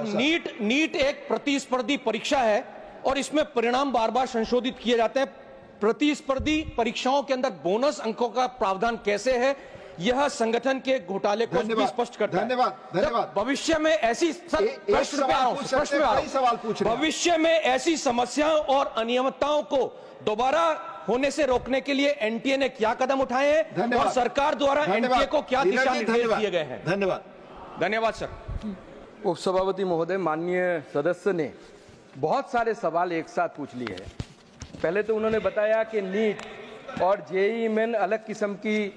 NEET एक प्रतिस्पर्धी परीक्षा है और इसमें परिणाम बार बार संशोधित किए जाते हैं। प्रतिस्पर्धी परीक्षाओं के अंदर बोनस अंकों का प्रावधान कैसे है, यह संगठन के घोटाले को भी स्पष्ट करता है। धन्यवाद। भविष्य में ऐसी भविष्य में ऐसी समस्याओं और अनियमितताओं को दोबारा होने से रोकने के लिए एनटीए ने क्या कदम उठाए हैं और सरकार द्वारा एनटीए को क्या दिशा निर्देश दिए गए हैं? धन्यवाद सर। उपसभापति महोदय, माननीय सदस्य ने बहुत सारे सवाल एक साथ पूछ लिए हैं। पहले तो उन्होंने बताया कि नीट और जेईई मेन अलग किस्म की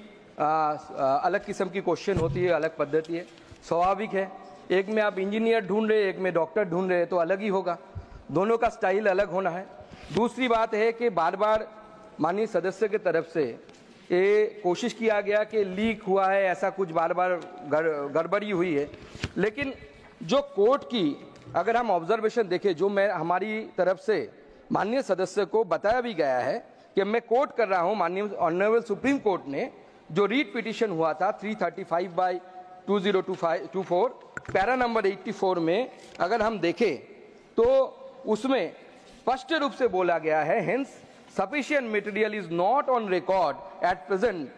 क्वेश्चन होती है, अलग पद्धति है, स्वाभाविक है। एक में आप इंजीनियर ढूंढ रहे, एक में डॉक्टर ढूंढ रहे, तो अलग ही होगा, दोनों का स्टाइल अलग होना है। दूसरी बात है कि बार बार माननीय सदस्य की तरफ से ये कोशिश किया गया कि लीक हुआ है, ऐसा कुछ बार बार गड़बड़ी हुई है। लेकिन जो कोर्ट की अगर हम ऑब्जर्वेशन देखें, जो मैं हमारी तरफ से माननीय सदस्य को बताया भी गया है कि मैं कोर्ट कर रहा हूं, माननीय ऑनरेबल सुप्रीम कोर्ट ने जो रीट पिटीशन हुआ था 335/2024 पैरा नंबर 84 में अगर हम देखें तो उसमें स्पष्ट रूप से बोला गया है, hence sufficient material is not on record at present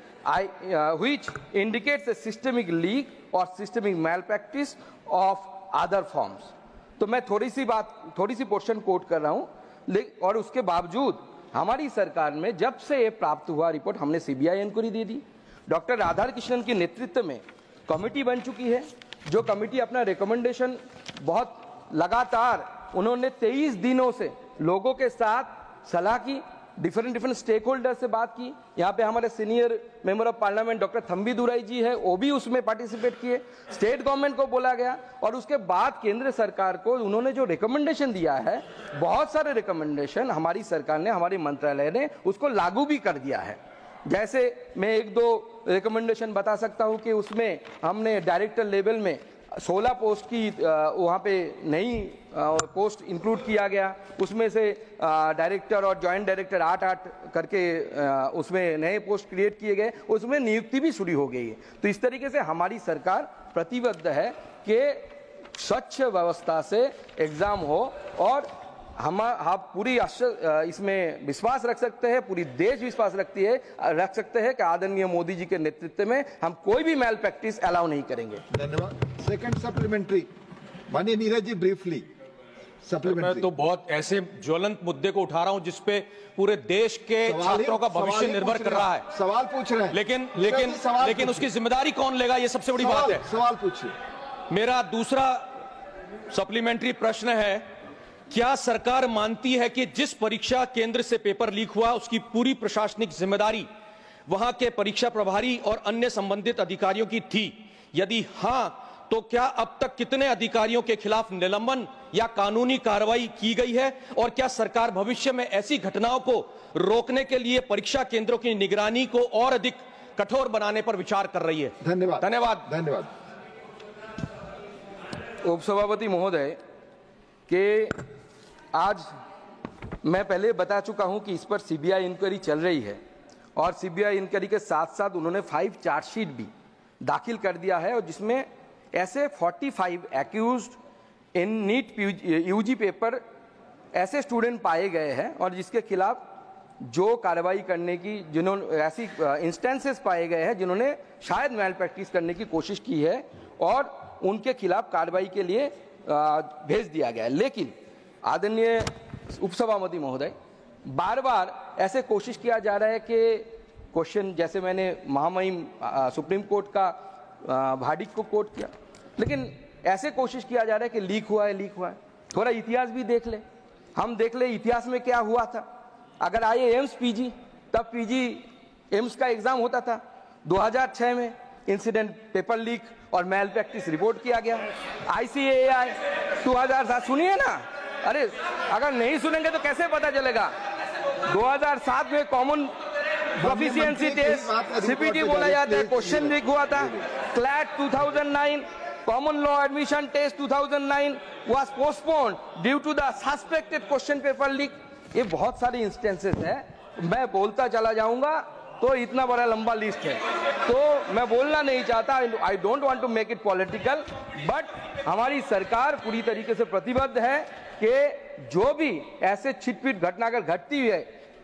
which indicates a systemic leak or systemic malpractice of other forms। तो मैं थोड़ी सी पोर्शन कोट कर रहा हूं, और उसके बावजूद हमारी सरकार में जब से ये प्राप्त हुआ रिपोर्ट, हमने सीबीआई इंक्वायरी दे दी। डॉक्टर राधाकृष्णन के नेतृत्व में कमेटी बन चुकी है, जो कमेटी अपना रिकमेंडेशन बहुत लगातार उन्होंने 23 दिनों से लोगों के साथ सलाह की, डिफरेंट स्टेक होल्डर से बात की। यहाँ पे हमारे senior member of parliament doctor Thambidurai ji है, वो भी उसमें पार्टिसिपेट किए। स्टेट गवर्नमेंट को बोला गया और उसके बाद केंद्र सरकार को उन्होंने जो रिकमेंडेशन दिया है, बहुत सारे रिकमेंडेशन हमारी सरकार ने, हमारे मंत्रालय ने उसको लागू भी कर दिया है। जैसे मैं 1-2 रिकमेंडेशन बता सकता हूँ कि उसमें हमने डायरेक्टर लेवल में 16 पोस्ट की वहाँ पे नई पोस्ट इंक्लूड किया गया, उसमें से डायरेक्टर और जॉइंट डायरेक्टर 8-8 करके उसमें नए पोस्ट क्रिएट किए गए, उसमें नियुक्ति भी शुरू हो गई है। तो इस तरीके से हमारी सरकार प्रतिबद्ध है कि स्वच्छ व्यवस्था से एग्जाम हो, और हम पूरी इसमें विश्वास रख सकते हैं, पूरी देश विश्वास रख सकते हैं कि आदरणीय मोदी जी के नेतृत्व में हम कोई भी मैल प्रैक्टिस अलाउ नहीं करेंगे। धन्यवाद। सेकंड सप्लीमेंट्री, माननीय नीरज जी ब्रीफली सप्लीमेंट्री। मैं तो बहुत ऐसे ज्वलंत मुद्दे को उठा रहा हूं जिसपे पूरे देश के छात्रों का भविष्य निर्भर कर रहा है। सवाल पूछ रहे हैं, लेकिन उसकी जिम्मेदारी कौन लेगा, ये सबसे बड़ी बात है। सवाल पूछिए। मेरा दूसरा सप्लीमेंट्री प्रश्न है, क्या सरकार मानती है कि जिस परीक्षा केंद्र से पेपर लीक हुआ उसकी पूरी प्रशासनिक जिम्मेदारी वहां के परीक्षा प्रभारी और अन्य संबंधित अधिकारियों की थी? यदि हां, तो क्या अब तक कितने अधिकारियों के खिलाफ निलंबन या कानूनी कार्रवाई की गई है, और क्या सरकार भविष्य में ऐसी घटनाओं को रोकने के लिए परीक्षा केंद्रों की निगरानी को और अधिक कठोर बनाने पर विचार कर रही है? धन्यवाद। उपसभापति महोदय के आज मैं पहले बता चुका हूं कि इस पर सीबीआई इंक्वायरी चल रही है, और सीबीआई इंक्वायरी के साथ साथ उन्होंने 5 चार्जशीट भी दाखिल कर दिया है, और जिसमें ऐसे 45 एक्यूज्ड इन नीट यूजी पेपर ऐसे स्टूडेंट पाए गए हैं, और जिसके खिलाफ जो कार्रवाई करने की, जिन्होंने ऐसी इंस्टेंसेस पाए गए हैं जिन्होंने शायद मैल प्रैक्टिस करने की कोशिश की है, और उनके खिलाफ कार्रवाई के लिए भेज दिया गया है। लेकिन आदरणीय उपसभापति महोदय, बार बार ऐसे कोशिश किया जा रहा है कि क्वेश्चन, जैसे मैंने महामहिम सुप्रीम कोर्ट का भार्डिक्ट को कोट किया, लेकिन ऐसे कोशिश किया जा रहा है कि लीक हुआ है। थोड़ा इतिहास भी देख ले, हम देख ले इतिहास में क्या हुआ था। अगर आए एम्स पीजी, तब पीजी एम्स का एग्जाम होता था। 2006 में इंसिडेंट पेपर लीक और मैल प्रैक्टिस रिपोर्ट किया गया। ICAI 2007, सुनिए ना, अरे अगर नहीं सुनेंगे तो कैसे पता चलेगा। 2007 में कॉमन प्रोफिशिएंसी टेस्ट CPT बोला जाता है, क्वेश्चन लीक हुआ था। CLAT 2009, common law admission test 2009 was postponed due to the suspected question paper leak. ये बहुत सारी इंस्टेंसेस है, मैं बोलता चला जाऊंगा तो इतना बड़ा लंबा लिस्ट है, तो मैं बोलना नहीं चाहता, I don't want to make it political, but हमारी सरकार पूरी तरीके से प्रतिबद्ध है कि जो भी ऐसे छिटपिट घटना अगर घटती है,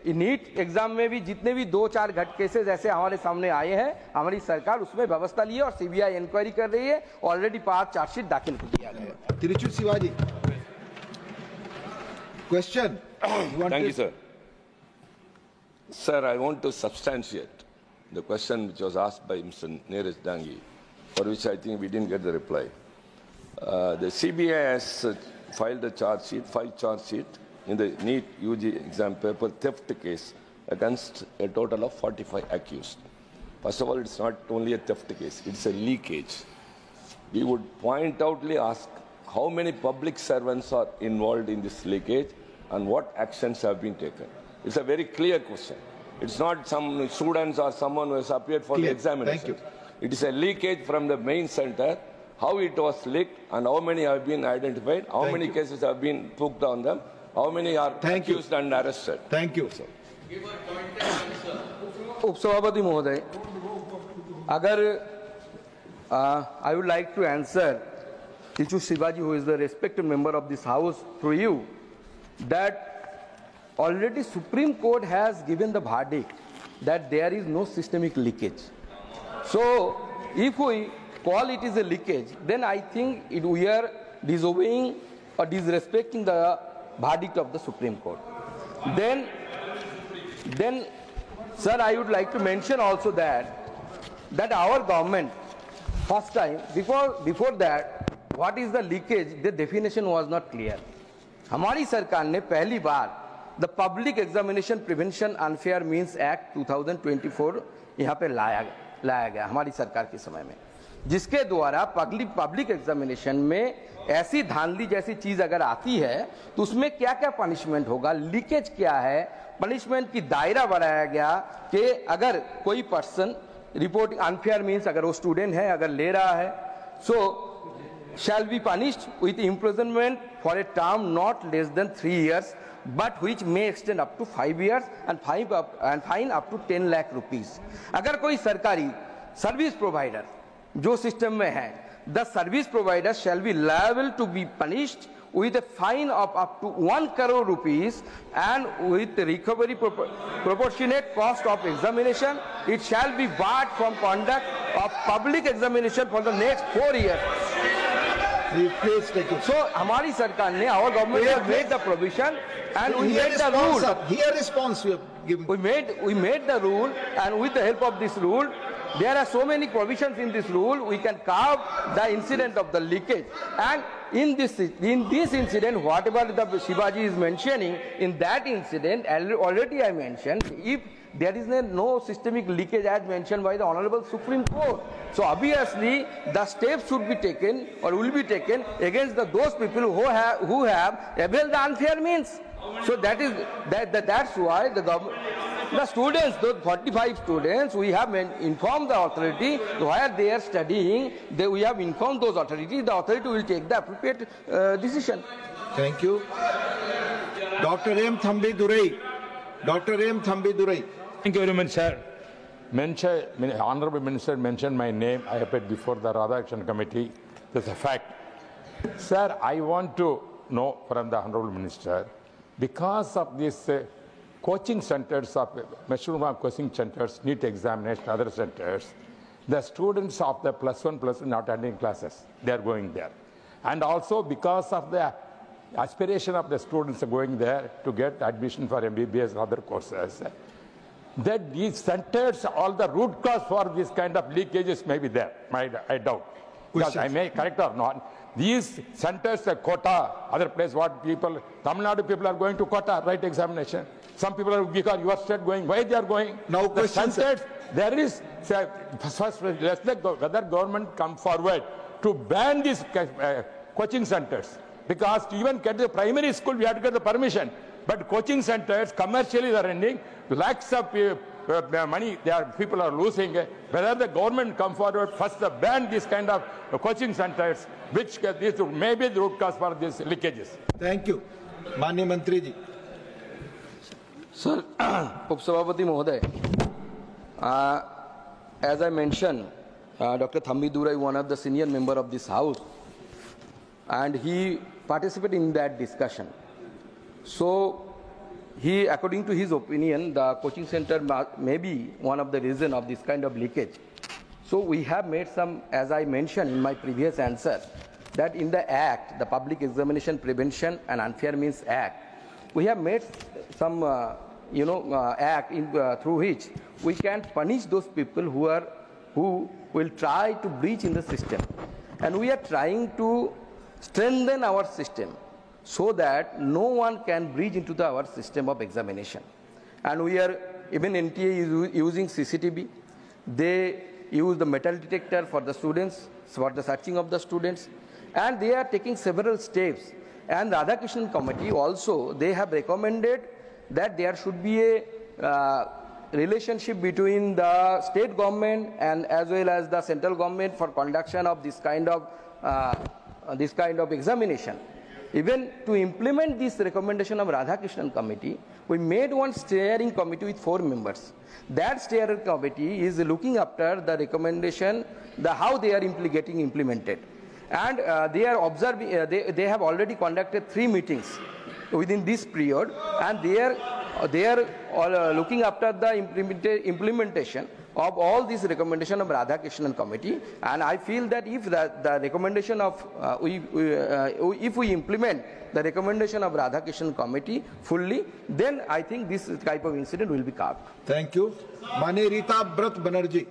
नीट एग्जाम में भी जितने भी 2-4 केसेस ऐसे हमारे सामने आए हैं, हमारी सरकार उसमें व्यवस्था ली है और सीबीआई इंक्वायरी कर रही है, ऑलरेडी 5 चार्जशीट दाखिल किया गया है। Tiruchi Shivaji, question. Thank you, sir. Sir, I want to substantiate the question which was asked by Mr. Neeraj Dangi, for which I think we didn't get the reply. The CBI has filed a charge sheet, 5 charge sheet, in the NEET UG exam paper theft case against a total of 45 accused. First of all, it's not only a theft case, it's a leakage. We would point outly ask how many public servants are involved in this leakage and what actions have been taken. It's a very clear question. It's not some students or someone who has appeared for the examination. Thank you. It is a leakage from the main center, how it was leaked and how many have been identified, how many cases have been booked on them, how many are accused and arrested. Thank you. उपसभापति महोदय, अगर I would like to answer Tiruchu Shivaji, who is the respected member of this house, through you, that already Supreme Court has given the verdict that there is no systemic leakage. So if we call it is a leakage, then I think we are disobeying or disrespecting the verdict of the Supreme Court. Then, sir, I would like to mention also that our government, first time, before that, what is the leakage, the definition was not clear. हमारी सरकार ने पहली बार the public examination prevention unfair means act 2024 यहाँ पे लाया गया हमारी सरकार के समय में, जिसके द्वारा पब्लिक एग्जामिनेशन में ऐसी धांधली जैसी चीज अगर आती है तो उसमें क्या क्या पनिशमेंट होगा, लीकेज क्या है, पनिशमेंट की दायरा बढ़ाया गया कि अगर कोई पर्सन रिपोर्टिंग अनफेयर मींस अगर वो स्टूडेंट है अगर ले रहा है, सो shall be punished with imprisonment for a term not less than 3 years, but which may extend up to 5 years and fine up to 10 lakh rupees. अगर कोई सरकारी सर्विस प्रोवाइडर जो सिस्टम में है, the service provider shall be liable to be punished with a fine of up to 1 crore rupees and with the recovery proportionate cost of examination. It shall be barred from conduct of public examination for the next 4 years. Please take it. So, हमारी सरकार ने, our government has made the provision and we made the rule. Here response we have given. We made the rule, and with the help of this rule, there are so many provisions in this rule. We can carve the incident of the leakage, and in this incident, whatever the Shivaji is mentioning, in that incident, already I mentioned, if there is no systemic leakage as mentioned by the Honorable Supreme Court. So obviously, the steps should be taken or will be taken against those people who have availed the unfair means. So that's why the government, the students, those 45 students, we have informed the authority where they are studying. We have informed those authorities. The authority will take the appropriate decision. Thank you. Dr. M. Thambi Durai. Dr. M. Thambi Durai. Thank you very much, sir. Honorable Minister mentioned my name. I appeared before the Radhakrishnan Committee. That's a fact. Sir, I want to know from the Honorable Minister, because of these coaching centers of Meshurma coaching centers, NEET examination, other centers, the students of the +1 not attending classes, they are going there. And also because of the aspiration of the students going there to get admission for MBBS and other courses, that these centers, all the root cause for this kind of leakages may be there, I doubt. Because I may correct or not, these centers, Kota, other place, what people, Tamil Nadu people are going to Kota, write examination. Some people are, because your state going, why they are going? Now the centers, there is, first, let the whether government come forward to ban these coaching centers. Because to even get the primary school, we have to get the permission. But coaching centers, commercially they are running, lakhs of money people are losing. Whether the government come forward, first ban this kind of coaching centers, which this may be the root cause for these leakages. Thank you. Manya Mantri ji. Sir, उपसभापति महोदय, As I mentioned, Dr. Thambi Durai is one of the senior member of this house, and he participated in that discussion. So, he, according to his opinion, the coaching center may be one of the reason of this kind of leakage. So, we have made some, as I mentioned in my previous answer, that in the Act, the Public Examination Prevention and Unfair Means Act, we have made some, act through which we can punish those people who will try to breach in the system. And we are trying to strengthen our system so that no one can breach into our system of examination. And we are, even NTA is using CCTV. They use the metal detector for the students, for the searching of the students. And they are taking several steps. And the Radhakrishnan Committee also, they have recommended that there should be a relationship between the state government and as well as the central government for conduction of this kind of examination. Even to implement this recommendation of Radhakrishnan Committee, we made one steering committee with 4 members. That steering committee is looking after the recommendation, how they are getting implemented. And they are observing, they have already conducted 3 meetings within this period, and they are looking after the implementation of all these recommendations of Radhakrishnan Committee. And I feel that if the recommendation of, if we implement the recommendation of Radhakrishnan Committee fully, then I think this type of incident will be curbed. Thank you. Mane Rita Brat Banerjee.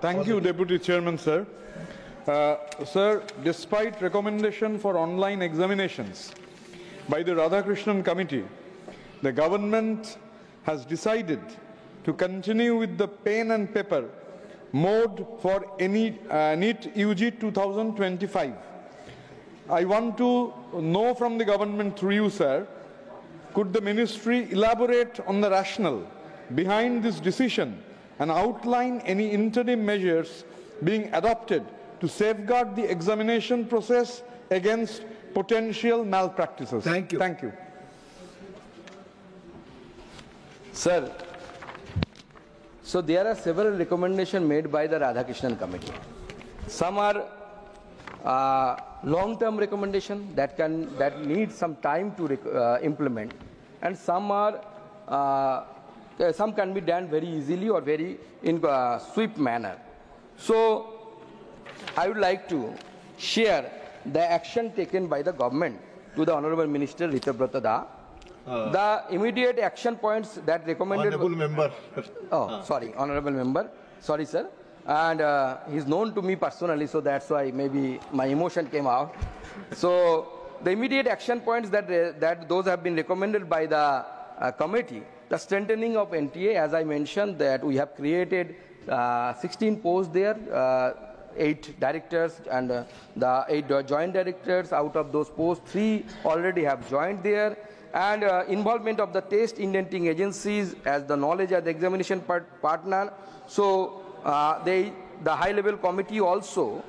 Thank you, Deputy Chairman, sir. Sir, despite recommendation for online examinations by the Radhakrishnan Committee, the government has decided to continue with the pen and paper mode for any NEET UG 2025. I want to know from the government through you, sir, could the ministry elaborate on the rationale behind this decision and outline any interim measures being adopted to safeguard the examination process against potential malpractices? Thank you. Thank you. Sir, so there are several recommendations made by the Radhakrishnan Committee. Some are long-term recommendations that need some time to implement, and some are some can be done very easily or very in a swift manner. So, I would like to share the action taken by the government to the Honorable Minister Ritabrata Da. The immediate action points that recommended... Honorable Member. Sorry, Honorable Member. Sorry, sir. And he's known to me personally, so that's why maybe my emotion came out. So, the immediate action points that those have been recommended by the committee, the strengthening of NTA, as I mentioned, that we have created 16 posts there, 8 directors and the 8 joint directors. Out of those posts, 3 already have joined there. And involvement of the test indenting agencies as the knowledge and the examination partner. So the high-level committee also,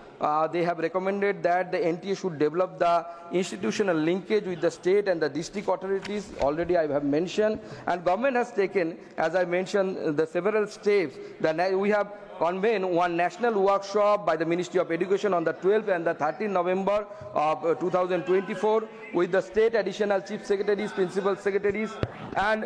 they have recommended that the NTA should develop the institutional linkage with the state and the district authorities. Already I have mentioned. And government has taken, as I mentioned, the several steps. We have convened one national workshop by the Ministry of Education on the 12th and the 13th November of 2024 with the state additional chief secretaries, principal secretaries, and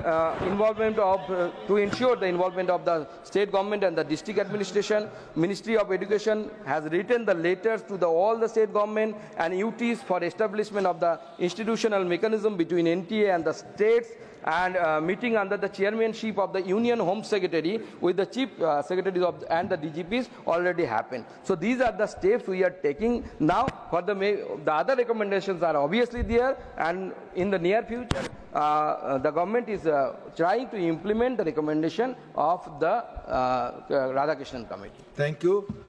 involvement of, to ensure the involvement of the state government and the district administration. Ministry of Education has written the letters to all the state government and UTs for establishment of the institutional mechanism between NTA and the states, and meeting under the chairmanship of the Union Home Secretary with the chief secretaries and the DGPs already happened. So these are the steps we are taking now. For the other recommendations are obviously there, and in the near future, the government is trying to implement the recommendation of the Radhakrishnan Committee. Thank you.